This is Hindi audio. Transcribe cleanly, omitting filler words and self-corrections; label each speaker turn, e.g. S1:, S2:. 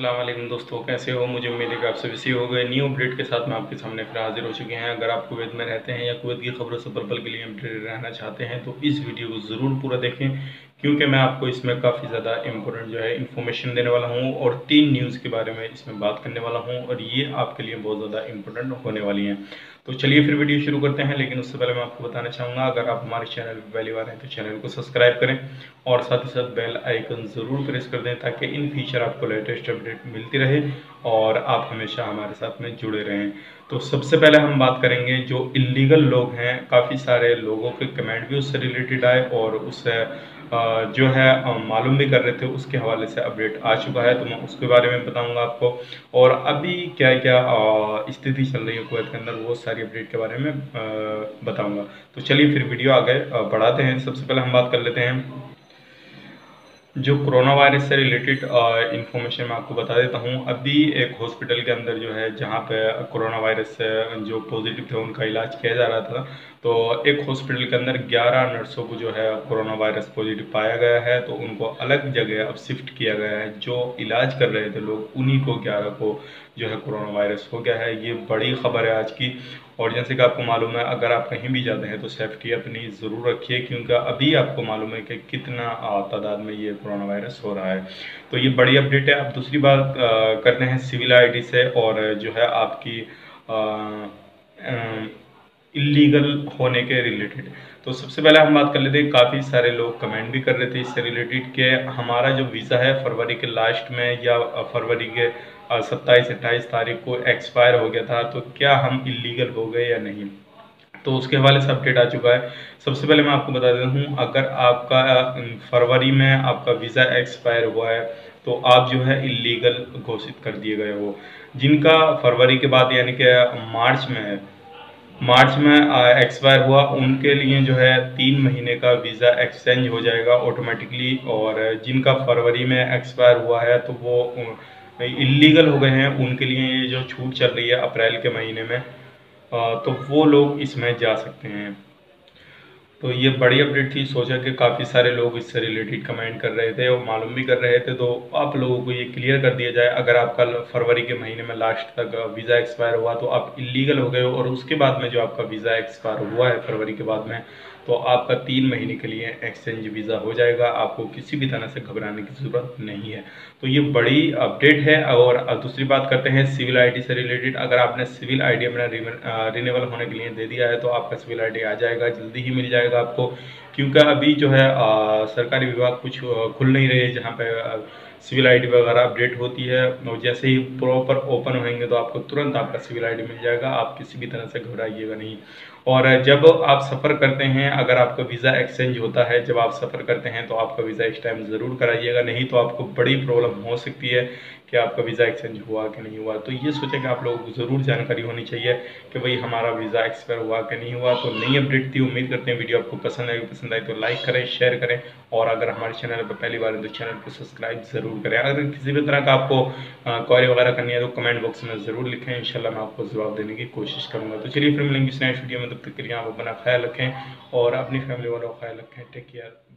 S1: अस्सलाम वालेकुम दोस्तों, कैसे हो? मुझे उम्मीद है कि आप सभी सही हो गए। न्यू अपडेट के साथ मैं आपके सामने फिर हाजिर हो चुके हैं। अगर आप कुवैत में रहते हैं या कुवैत की खबरों से पल के लिए अपडेटेड रहना चाहते हैं तो इस वीडियो को ज़रूर पूरा देखें, क्योंकि मैं आपको इसमें काफ़ी ज़्यादा इंपॉर्टेंट जो है इन्फॉर्मेशन देने वाला हूँ और 3 न्यूज़ के बारे में इसमें बात करने वाला हूँ और ये आपके लिए बहुत ज़्यादा इंपॉर्टेंट होने वाली हैं। तो चलिए फिर वीडियो शुरू करते हैं, लेकिन उससे पहले मैं आपको बताना चाहूँगा, अगर आप हमारे चैनल पर पहली बार हैं तो चैनल को सब्सक्राइब करें और साथ ही साथ बेल आइकन ज़रूर प्रेस कर दें ताकि इन फ्यूचर आपको लेटेस्ट अपडेट मिलती रहे और आप हमेशा हमारे साथ में जुड़े रहें। तो सबसे पहले हम बात करेंगे जो इलीगल लोग हैं, काफ़ी सारे लोगों के कमेंट भी उससे रिलेटेड आए और उससे जो है मालूम भी कर रहे थे, उसके हवाले से अपडेट आ चुका है तो मैं उसके बारे में बताऊंगा आपको। और अभी क्या क्या स्थिति चल रही है कुवैत के अंदर, वो सारी अपडेट के बारे में बताऊंगा। तो चलिए फिर वीडियो आगे बढ़ाते हैं। सबसे पहले हम बात कर लेते हैं जो कोरोना वायरस से रिलेटेड इंफॉर्मेशन मैं आपको बता देता हूँ। अभी एक हॉस्पिटल के अंदर जो है, जहाँ पे कोरोना वायरस से जो पॉजिटिव थे उनका इलाज किया जा रहा था, तो एक हॉस्पिटल के अंदर 11 नर्सों को जो है कोरोना वायरस पॉजिटिव पाया गया है, तो उनको अलग जगह अब शिफ्ट किया गया है। जो इलाज कर रहे थे लोग, उन्हीं को 11 को जो है कोरोना वायरस हो गया है। ये बड़ी खबर है आज की। और जैसे कि आपको मालूम है, अगर आप कहीं भी जाते हैं तो सेफ्टी अपनी ज़रूर रखिए, क्योंकि अभी आपको मालूम है कि कितना तादाद में ये कोरोना वायरस हो रहा है। तो ये बड़ी अपडेट है। अब दूसरी बात करते हैं सिविल आईडी से और जो है आपकी इलीगल होने के रिलेटेड। तो सबसे पहले हम बात कर लेते हैं, काफ़ी सारे लोग कमेंट भी कर रहे थे इससे रिलेटेड कि हमारा जो वीज़ा है फरवरी के लास्ट में या फरवरी के 27-28 तारीख को एक्सपायर हो गया था, तो क्या हम इलीगल हो गए या नहीं। तो उसके हवाले से अपडेट आ चुका है। सबसे पहले मैं आपको बता देता हूँ, अगर आपका फरवरी में आपका वीज़ा एक्सपायर हुआ है तो आप जो है इलीगल घोषित कर दिए गए हो। जिनका फरवरी के बाद यानी कि मार्च में एक्सपायर हुआ, उनके लिए जो है 3 महीने का वीज़ा एक्सचेंज हो जाएगा ऑटोमेटिकली। और जिनका फरवरी में एक्सपायर हुआ है तो वो इलीगल हो गए हैं, उनके लिए ये जो छूट चल रही है अप्रैल के महीने में, तो वो लोग इसमें जा सकते हैं। तो ये बड़ी अपडेट थी। सोचा कि काफ़ी सारे लोग इससे रिलेटेड कमेंट कर रहे थे और मालूम भी कर रहे थे, तो आप लोगों को ये क्लियर कर दिया जाए। अगर आपका फरवरी के महीने में लास्ट तक वीज़ा एक्सपायर हुआ तो आप इलीगल हो गए हो, और उसके बाद में जो आपका वीज़ा एक्सपायर हुआ है फरवरी के बाद में, तो आपका 3 महीने के लिए एक्सचेंज वीज़ा हो जाएगा। आपको किसी भी तरह से घबराने की ज़रूरत नहीं है। तो ये बड़ी अपडेट है। और दूसरी बात करते हैं सिविल आईडी से रिलेटेड। अगर आपने सिविल आईडी अपना रिन्यूअल होने के लिए दे दिया है तो आपका सिविल आईडी आ जाएगा, जल्दी ही मिल जाएगा आपको। क्योंकि अभी जो है सरकारी विभाग कुछ खुल नहीं रहे जहाँ पे सिविल आईडी वगैरह अपडेट होती है, और जैसे ही प्रॉपर ओपन होंगे तो आपको तुरंत आपका सिविल आईडी मिल जाएगा। आप किसी भी तरह से घबराइएगा नहीं। और जब आप सफ़र करते हैं, अगर आपका वीज़ा एक्सचेंज होता है, जब आप सफ़र करते हैं तो आपका वीज़ा इस टाइम ज़रूर कराइएगा, नहीं तो आपको बड़ी प्रॉब्लम हो सकती है कि आपका वीज़ा एक्सचेंज हुआ कि नहीं हुआ। तो ये सोचें कि आप लोगों को ज़रूर जानकारी होनी चाहिए कि भाई हमारा वीज़ा एक्सपायर हुआ कि नहीं हुआ। तो नई अपडेट थी। उम्मीद करते हैं वीडियो आपको पसंद आई तो लाइक करें, शेयर करें, और अगर हमारे चैनल पर पहली बार है तो चैनल को सब्सक्राइब ज़रूर करें। अगर किसी भी तरह का आपको क्वेरी वगैरह करनी है तो कमेंट बॉक्स में ज़रूर लिखें, इंशाल्लाह मैं आपको जवाब देने की कोशिश करूँगा। तो चलिए फिर मिलेंगे इस नेक्स्ट वीडियो में, तब तक के लिए आप अपना ख्याल रखें और अपनी फैमिली वालों का ख्याल रखें। Take care.